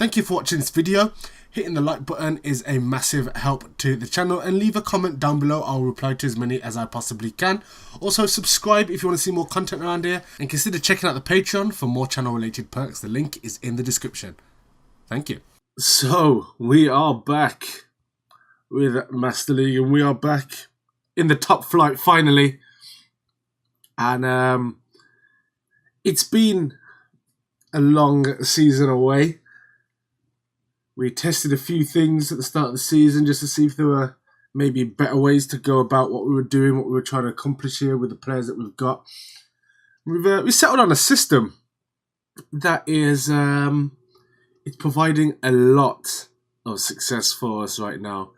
Thank you for watching this video. Hitting the like button is a massive help to the channel, and leave a comment down below. I'll reply to as many as I possibly can. Also subscribe if you want to see more content around here, and consider checking out the Patreon for more channel related perks. The link is in the description. Thank you. So we are back with Master League, and we are back in the top flight finally. And it's been a long season away. We tested a few things at the start of the season just to see if there were maybe better ways to go about what we were doing, what we were trying to accomplish here with the players that we've got. We settled on a system that is it's providing a lot of success for us right now.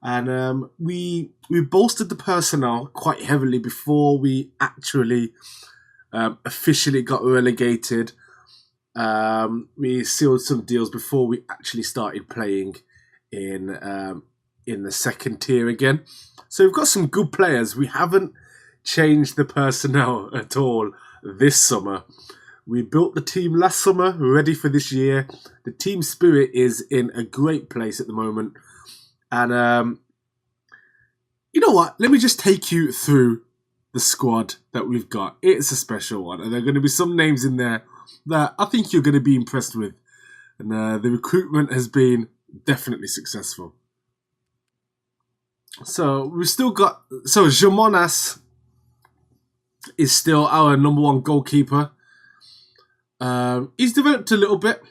And we bolstered the personnel quite heavily before we actually officially got relegated. We sealed some deals before we actually started playing in the second tier again. So we've got some good players. We haven't changed the personnel at all this summer. We built the team last summer, ready for this year. The team spirit is in a great place at the moment. And you know what? Let me just take you through the squad that we've got. It's a special one, and there are going to be some names in there that I think you're going to be impressed with. And the recruitment has been definitely successful. So we've still got... So Jamonas is still our #1 goalkeeper. He's developed a little bit.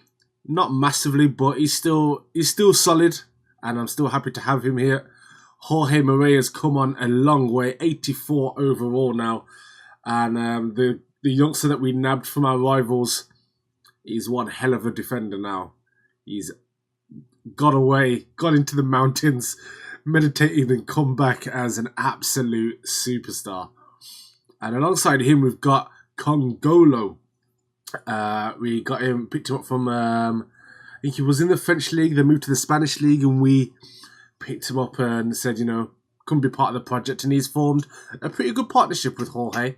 Not massively, but he's still solid. And I'm still happy to have him here. Jorge Moreira has come on a long way. 84 overall now. And the youngster that we nabbed from our rivals, he's one hell of a defender now. He's got away, got into the mountains, meditated, and come back as an absolute superstar. And alongside him, we've got Congolo. We got him, picked him up from, I think he was in the French league, then moved to the Spanish league, and we picked him up and said, you know, come be part of the project. And he's formed a pretty good partnership with Jorge.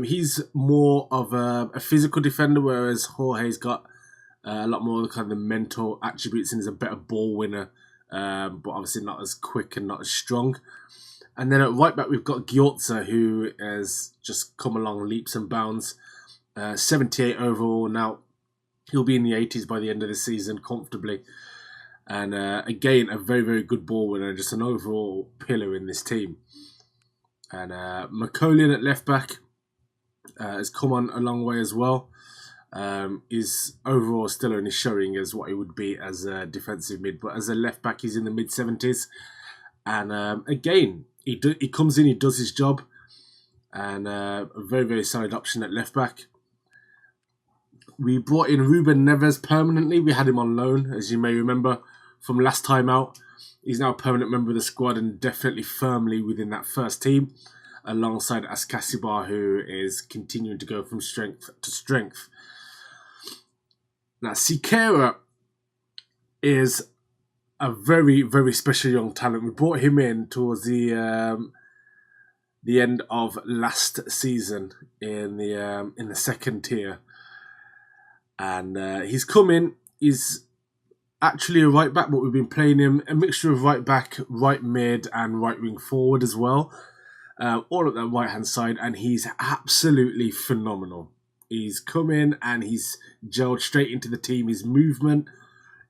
He's more of a physical defender, whereas Jorge's got a lot more of the kind of mental attributes, and is a better ball winner, but obviously not as quick and not as strong. And then at right back, we've got Giotza, who has just come along leaps and bounds. 78 overall. Now, he'll be in the 80s by the end of the season comfortably. And again, a very, very good ball winner, just an overall pillar in this team. And McCollion at left back has come on a long way as well. Is overall still only showing as what he would be as a defensive mid, but as a left back, he's in the mid-70s. And again, he comes in, he does his job, and a very, very solid option at left back. We brought in Ruben Neves permanently. We had him on loan, as you may remember from last time out. He's now a permanent member of the squad and definitely firmly within that first team, alongside Ascasibar, who is continuing to go from strength to strength. Now, Siqueira is a very, very special young talent. We brought him in towards the end of last season in the second tier. And he's come in. He's actually a right back, but we've been playing him a mixture of right back, right mid, and right wing forward as well. All at that right hand side, and he's absolutely phenomenal. He's come in and he's gelled straight into the team. His movement,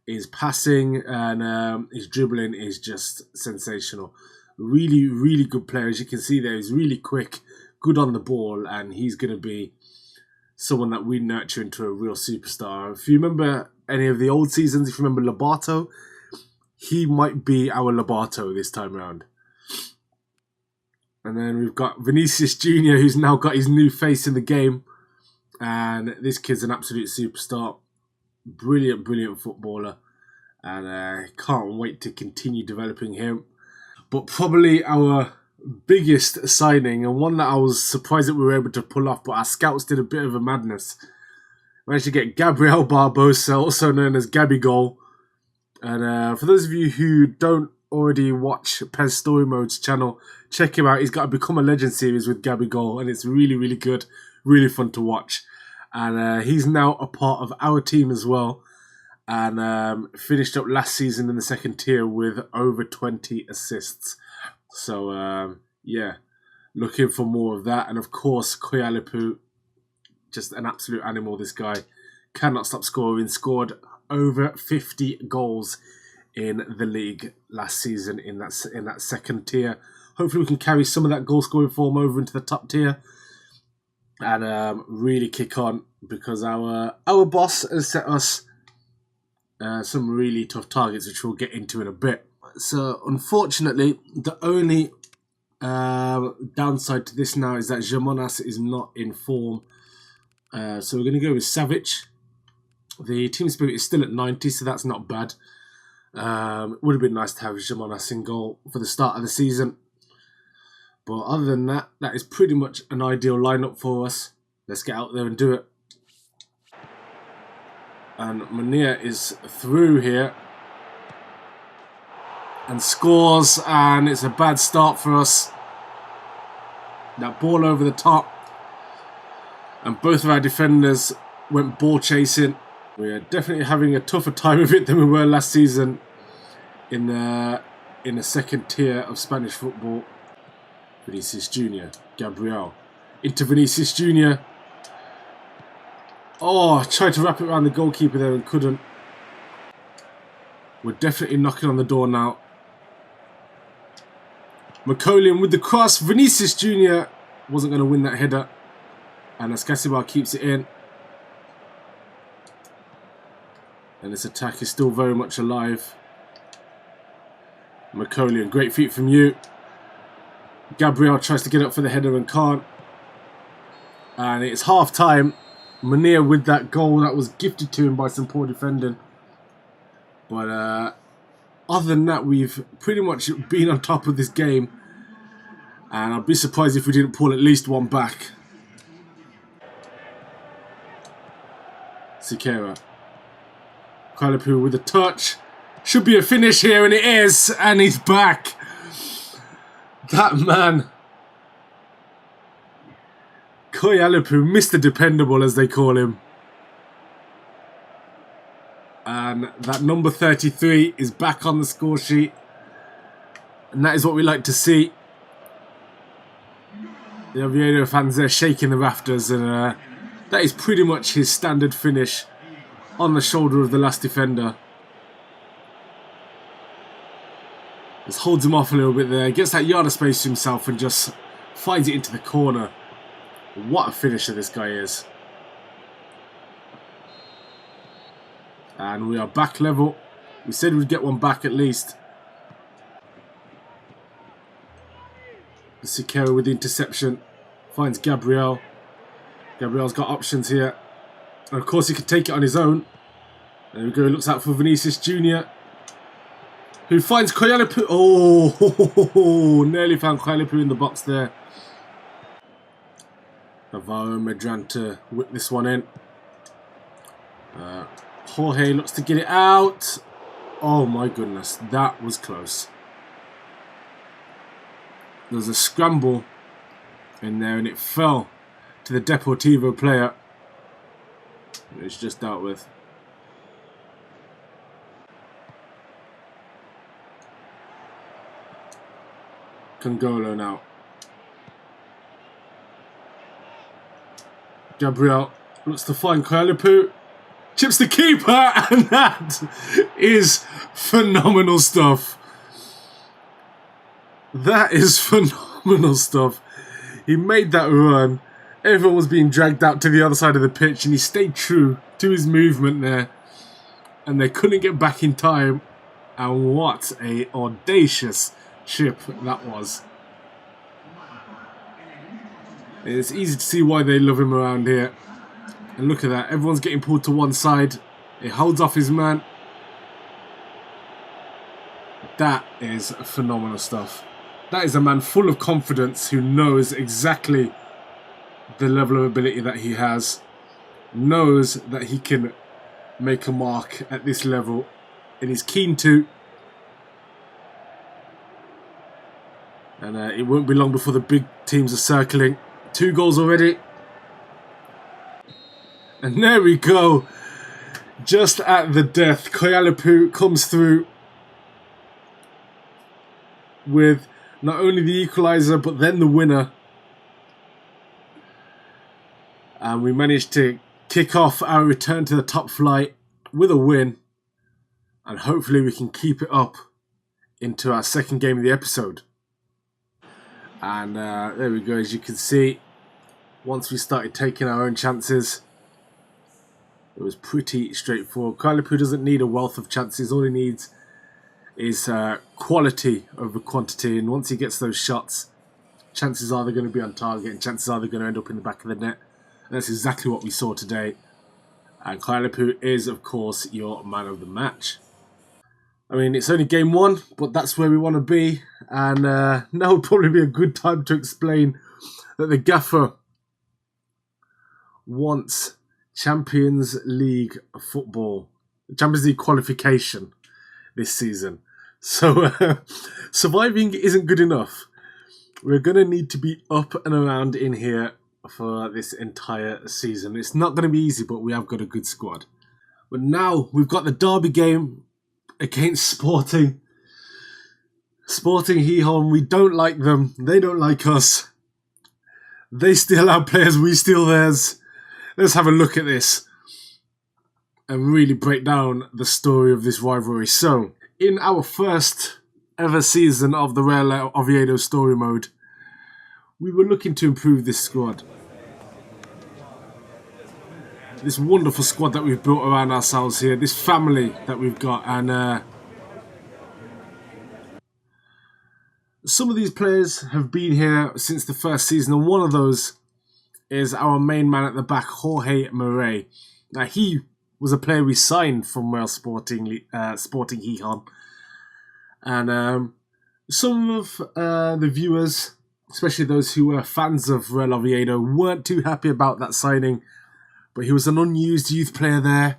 his passing, and his dribbling is just sensational. Really, really good player. As you can see there, he's really quick, good on the ball, and he's going to be someone that we nurture into a real superstar. If you remember any of the old seasons, if you remember Lobato, he might be our Lobato this time around. And then we've got Vinicius Jr., who's now got his new face in the game. And this kid's an absolute superstar. Brilliant, brilliant footballer. And can't wait to continue developing him. But probably our biggest signing, and one that I was surprised that we were able to pull off, but our scouts did a bit of a madness. Managed to get Gabriel Barbosa, also known as Gabigol. And for those of you who don't already watch PES Story Mode's channel, check him out. He's got a Become a Legend series with Gabigol, and it's really, really good, really fun to watch. And he's now a part of our team as well. and finished up last season in the second tier with over 20 assists. So, yeah, looking for more of that. And of course, Koyalipu, just an absolute animal, this guy. Cannot stop scoring. Scored over 50 goals in the league last season in that second tier. Hopefully we can carry some of that goal scoring form over into the top tier and really kick on, because our boss has set us some really tough targets, which we'll get into in a bit. So unfortunately, the only downside to this now is that Jamonas is not in form. So we're going to go with Savage. The team spirit is still at 90, so that's not bad. It would have been nice to have Jamonas in goal for the start of the season. But other than that, that is pretty much an ideal lineup for us. Let's get out there and do it. And Mania is through here and scores, and it's a bad start for us. That ball over the top, and both of our defenders went ball chasing. We are definitely having a tougher time of it than we were last season in the second tier of Spanish football. Vinicius Jr., Gabriel, into Vinicius Jr. Oh, tried to wrap it around the goalkeeper there and couldn't. We're definitely knocking on the door now. McColian with the cross. Vinicius Jr. wasn't going to win that header. And Escasibar keeps it in. And this attack is still very much alive. McColian, great feet from you. Gabriel tries to get up for the header and can't. And it's half time. Munir with that goal that was gifted to him by some poor defending. But other than that, we've pretty much been on top of this game. And I'd be surprised if we didn't pull at least one back. Sikera. Kalipu with a touch. Should be a finish here, and it is. And he's back. That man. Koyalipu, Mr. Dependable as they call him. And that number 33 is back on the score sheet. And that is what we like to see. The Oviedo fans there shaking the rafters, and that is pretty much his standard finish on the shoulder of the last defender. Just holds him off a little bit there, gets that yard of space to himself and just finds it into the corner. What a finisher this guy is. And we are back level. We said we'd get one back at least. Sikera with the interception. Finds Gabriel. Gabriel's got options here. And of course he could take it on his own. There we go, looks out for Vinicius Jr. Who finds Koyalipu. Oh, nearly found Koyalipu in the box there. Navarro Medran to whip this one in. Jorge looks to get it out. Oh my goodness, that was close. There was a scramble in there and it fell to the Deportivo player. It's just dealt with. Congolo now. Gabriel looks to find Koyalipu. Chips the keeper, and that is phenomenal stuff. That is phenomenal stuff. He made that run. Everyone was being dragged out to the other side of the pitch, and he stayed true to his movement there. And they couldn't get back in time. And what a audacious chip that was. It's easy to see why they love him around here. And look at that, everyone's getting pulled to one side. He holds off his man. That is phenomenal stuff. That is a man full of confidence who knows exactly the level of ability that he has. Knows that he can make a mark at this level. And he's keen to. And it won't be long before the big teams are circling. 2 goals already. And there we go. Just at the death, Koyalapu comes through with not only the equaliser but then the winner. And we managed to kick off our return to the top flight with a win. And hopefully we can keep it up into our second game of the episode. And there we go, as you can see, once we started taking our own chances, it was pretty straightforward. Koyalapu doesn't need a wealth of chances, all he needs is quality over quantity, and once he gets those shots, chances are they're going to be on target and chances are they're going to end up in the back of the net. And that's exactly what we saw today. And Koyalapu is, of course, your man of the match. I mean, it's only game one, but that's where we want to be. And now would probably be a good time to explain that the gaffer wants Champions League football, Champions League qualification this season. So surviving isn't good enough. We're going to need to be up and around in here for this entire season. It's not going to be easy, but we have got a good squad. But now we've got the derby game against Sporting. Sporting Gijón, we don't like them. They don't like us. They steal our players, we steal theirs. Let's have a look at this and really break down the story of this rivalry. So, in our first ever season of the Real Oviedo story mode, we were looking to improve this squad. This wonderful squad that we've built around ourselves here, this family that we've got, and some of these players have been here since the first season, and one of those is our main man at the back, Jorge Murray. Now, he was a player we signed from Real Sporting Gijón, and some of the viewers, especially those who were fans of Real Oviedo, weren't too happy about that signing. But he was an unused youth player there.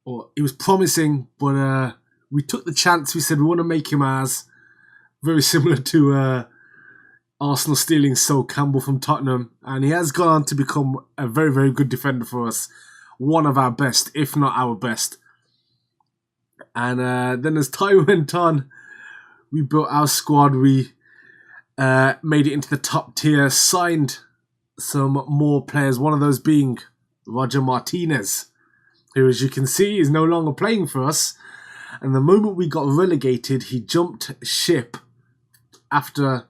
Or he was promising, but we took the chance. We said we want to make him ours. Very similar to Arsenal stealing Sol Campbell from Tottenham. And he has gone on to become a very, very good defender for us. One of our best, if not our best. And then as time went on, we built our squad. We made it into the top tier, signed some more players. One of those being Roger Martinez, who, as you can see, is no longer playing for us. And the moment we got relegated, he jumped ship after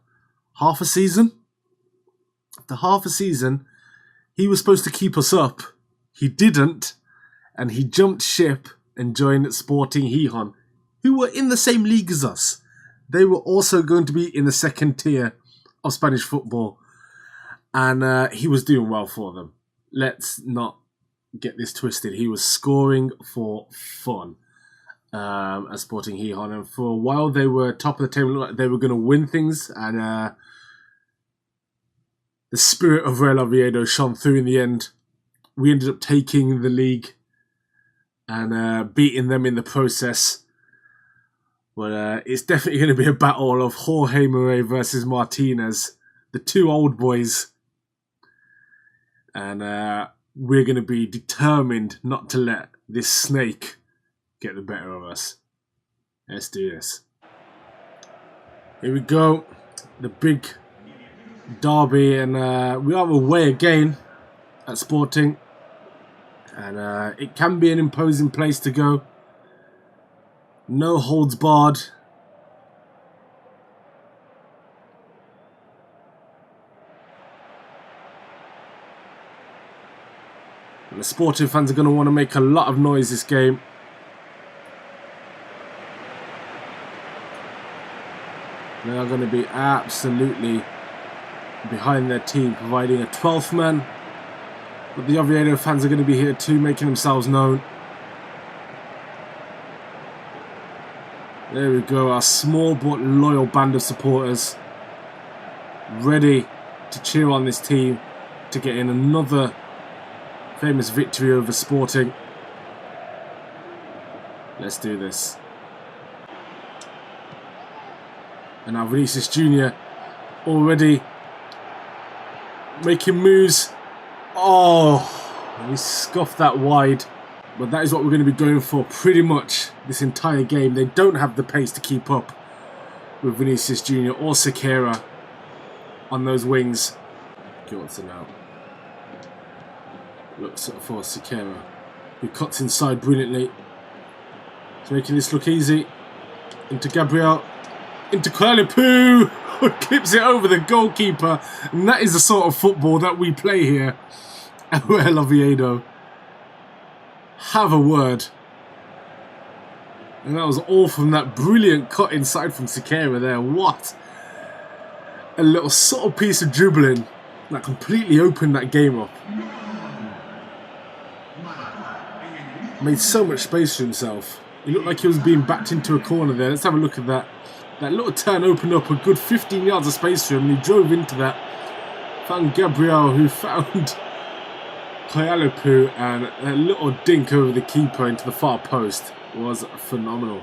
half a season. After half a season, he was supposed to keep us up. He didn't, and he jumped ship and joined Sporting Gijón, who were in the same league as us. They were also going to be in the second tier of Spanish football, and he was doing well for them. Let's not get this twisted. He was scoring for fun at Sporting Gijón, and for a while they were top of the table. Like they were going to win things, and the spirit of Real Oviedo shone through in the end. We ended up taking the league and beating them in the process. But it's definitely going to be a battle of Jorge Murray versus Martinez, the two old boys. And we're going to be determined not to let this snake get the better of us. Let's do this. Here we go. The big derby, and we are away again at Sporting. And it can be an imposing place to go. No holds barred. And the Sporting fans are going to want to make a lot of noise this game. They are going to be absolutely behind their team, providing a 12th man. But the Oviedo fans are going to be here too, making themselves known. There we go, our small but loyal band of supporters, ready to cheer on this team to get in another famous victory over Sporting. Let's do this. And now Vinicius Jr. already making moves. Oh, he scuffed that wide. But that is what we're going to be going for pretty much this entire game. They don't have the pace to keep up with Vinicius Jr. or Sekera on those wings. Giotsa now looks for Sekera, who cuts inside brilliantly. He's making this look easy. Into Gabriel, into Qualipu, who clips it over the goalkeeper. And that is the sort of football that we play here at Real Oviedo. Have a word. And that was all from that brilliant cut inside from Sekera there. What a little subtle piece of dribbling that completely opened that game up. Made so much space for himself. He looked like he was being backed into a corner there. Let's have a look at that. That little turn opened up a good 15 yards of space for him, and he drove into that. Found Gabriel, who found Qualipu, and a little dink over the keeper into the far post was phenomenal.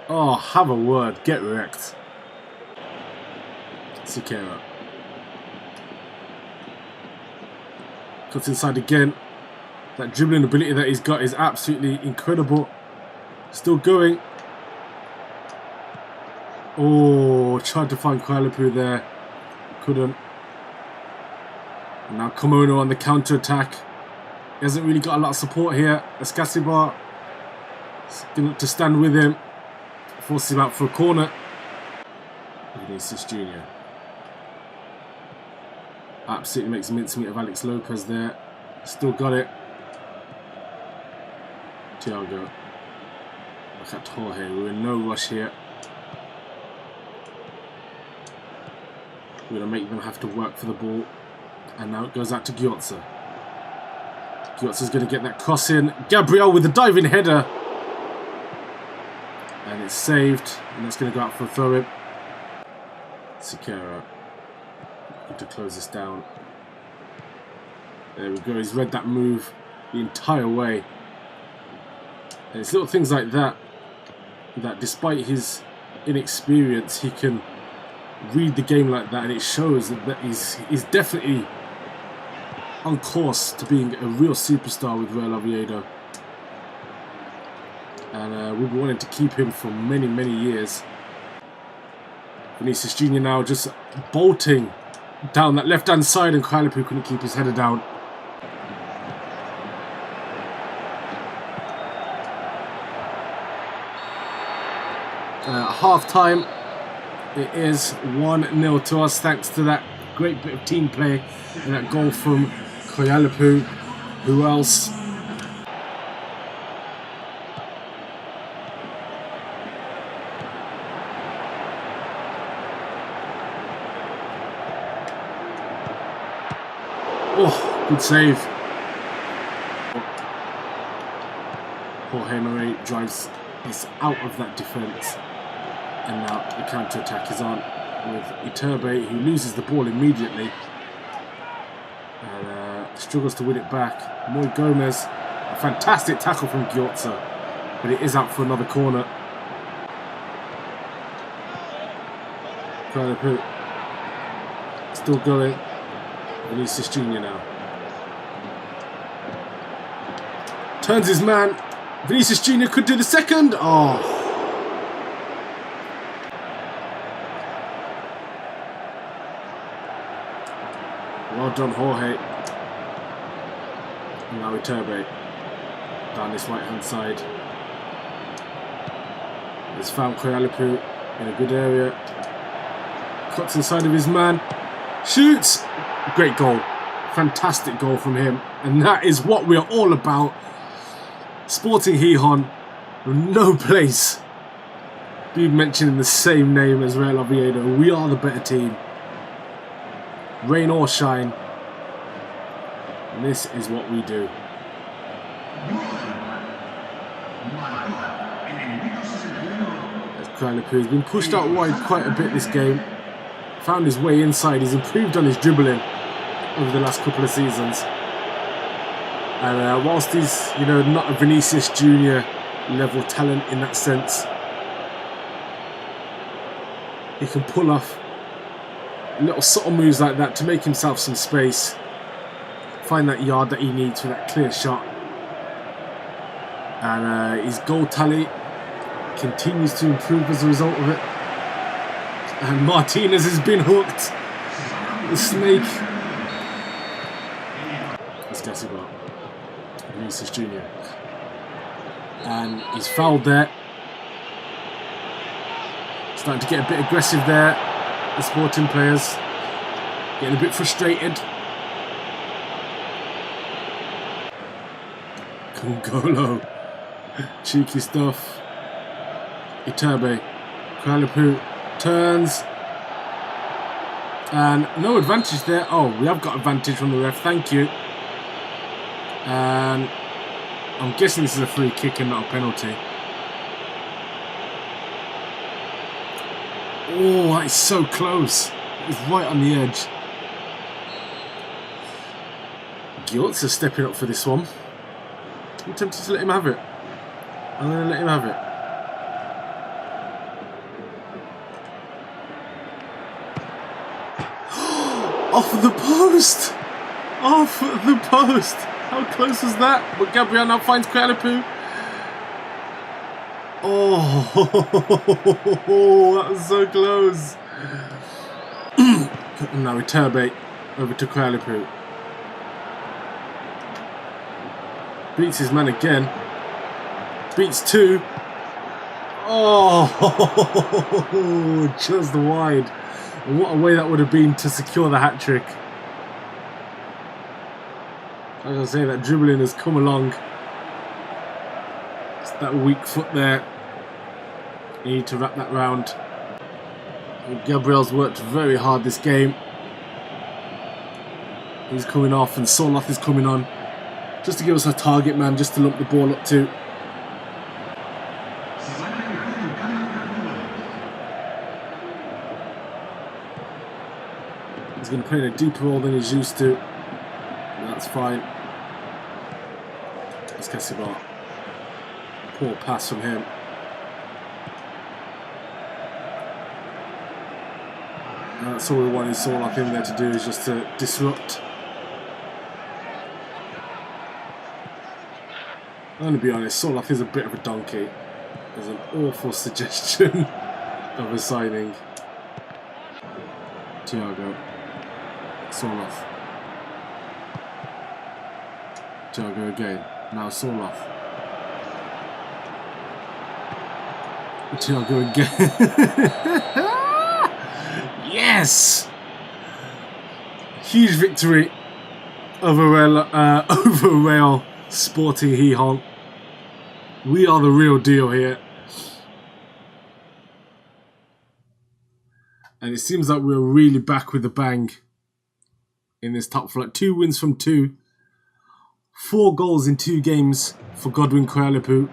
Oh, have a word. Get wrecked. Sekera. Cuts inside again. That dribbling ability that he's got is absolutely incredible. Still going. Oh, tried to find Qualipu there. Couldn't. And now Komono on the counter-attack. He hasn't really got a lot of support here. Escasibar is going to look to stand with him. Forces him out for a corner. Vinicius Jr. Absolutely makes mincemeat of Alex Lopez there. Still got it. Thiago. Look at Jorge. We're in no rush here. We're going to make them have to work for the ball. And now it goes out to Giotsa. Giotsa's going to get that cross in. Gabriel with the diving header. And it's saved. And that's going to go out for a throw-in. Sekera. Looking to close this down. There we go. He's read that move the entire way. And it's little things like that, that despite his inexperience, he can read the game like that, and it shows that he's definitely on course to being a real superstar with Real Oviedo. And we've been wanting to keep him for many, many years. Vinicius Jr. now just bolting down that left-hand side, and Qualipu couldn't keep his header down. Half-time, it is 1-0 to us thanks to that great bit of team play and that goal from Qualipu. Who else? Oh, good save. Jorge Marie drives this out of that defence. And now the counter-attack is on with Iturbe, who loses the ball immediately. And struggles to win it back. Moy Gomez, a fantastic tackle from Giotsa. But it is out for another corner. Qualipu still going. Vinicius Jr. now. Turns his man. Vinicius Jr. could do the second. Oh. Well done, Jorge. And now Iturbe down this right hand side. He's found Qualipu in a good area. Cuts inside of his man. Shoots! Great goal. Fantastic goal from him. And that is what we're all about. Sporting Gijón, with no place being mentioned in the same name as Real Oviedo. We are the better team. Rain or shine. And this is what we do. As Qualipu has been pushed out wide quite a bit this game. Found his way inside. He's improved on his dribbling over the last couple of seasons. And whilst he's, not a Vinicius Jr. level talent in that sense, he can pull off little subtle moves like that to make himself some space. find that yard that he needs for that clear shot. And his goal tally continues to improve as a result of it. And Martinez has been hooked. The snake. Let's guess about Vinicius Jr. And he's fouled there. Starting to get a bit aggressive there. The Sporting players getting a bit frustrated. Congolo. Cheeky stuff. Iturbe. Kralipu turns. And no advantage there. Oh, we have got advantage from the ref. Thank you. And I'm guessing this is a free kick and not a penalty. Oh, that is so close. It's right on the edge. Giltz is stepping up for this one. I'm tempted to let him have it. I'm going to let him have it. Off the post! Off the post! How close was that? But Gabriel now finds Kralipu. Oh, that was so close. And now Iturbe over to Kralipu. Beats his man again. Beats two. Oh, just wide. And what a way that would have been to secure the hat-trick. As I say, that dribbling has come along. It's that weak foot there. You need to wrap that round. And Gabriel's worked very hard this game. He's coming off and Soloth is coming on. Just to give us a target man, just to lump the ball up to. He's going to play in a deeper role than he's used to. And that's fine. Let's Kessibar. Poor pass from him. And that's all we wanted Soloth in there to do, is just to disrupt. I'm going to be honest, Soloth is a bit of a donkey. There's an awful suggestion of a signing. Thiago. Soloth. Thiago again. Now Soloth. Thiago again. Yes! Huge victory over Real Sporting Gijón. We are the real deal here. And it seems like we're really back with a bang in this top flight. 2 wins from 2. 4 goals in 2 games for Godwin Kralipu.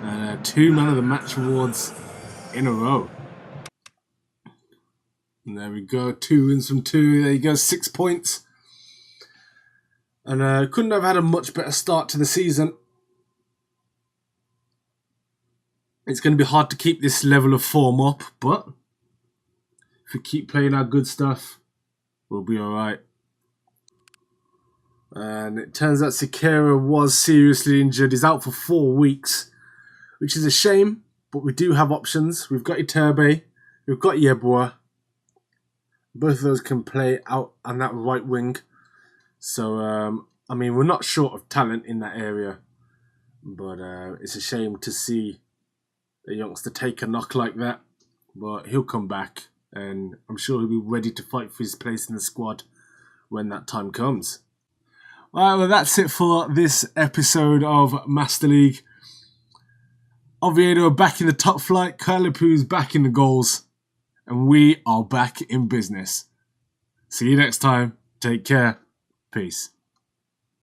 And 2 Man of the Match awards in a row. And there we go. 2 wins from 2. There you go. 6 points. And couldn't have had a much better start to the season. It's going to be hard to keep this level of form up, but if we keep playing our good stuff, we'll be alright. And it turns out Sekera was seriously injured. He's out for 4 weeks, which is a shame, but we do have options. We've got Iturbe, we've got Yeboah. Both of those can play out on that right wing. So, I mean, we're not short of talent in that area. But it's a shame to see a youngster take a knock like that. But he'll come back. And I'm sure he'll be ready to fight for his place in the squad when that time comes. Alright, well, that's it for this episode of Master League. Oviedo are back in the top flight. Kralipu's back in the goals. And we are back in business. See you next time. Take care. Peace.